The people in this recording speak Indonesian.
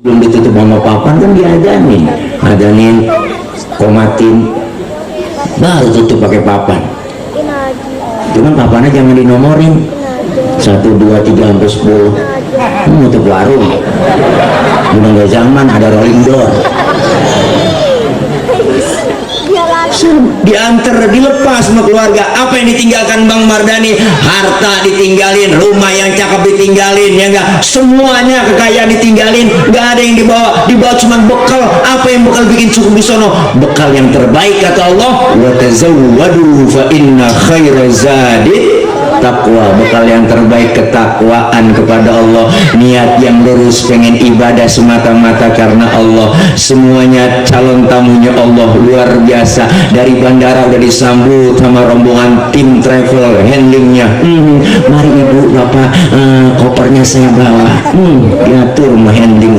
belum ditutup sama papan kan diadanin komatin baru tutup pakai papan. Cuman papannya jangan dinomorin 1, 2, 3 sampai 10. Nutup warung udah nggak zaman, ada rolling door. Diantar, dilepas sama keluarga. Apa yang ditinggalkan Bang Mardhani? Harta ditinggalin, rumah yang cakep ditinggalin, ya enggak, semuanya kekayaan ditinggalin, nggak ada yang dibawa cuma bekal. Apa yang bekal bikin cukup di sono? Bekal yang terbaik kata Allah, wa tazawwadu fa inna khaira zadid takwa. Bekal yang terbaik ketakwaan kepada Allah, niat yang lurus, pengen ibadah semata-mata karena Allah. Semuanya calon tamunya Allah luar biasa. Dari bandara udah disambut sama rombongan tim travel handlingnya. Mari ibu bapak, kopernya saya bawa. Diatur sama handling.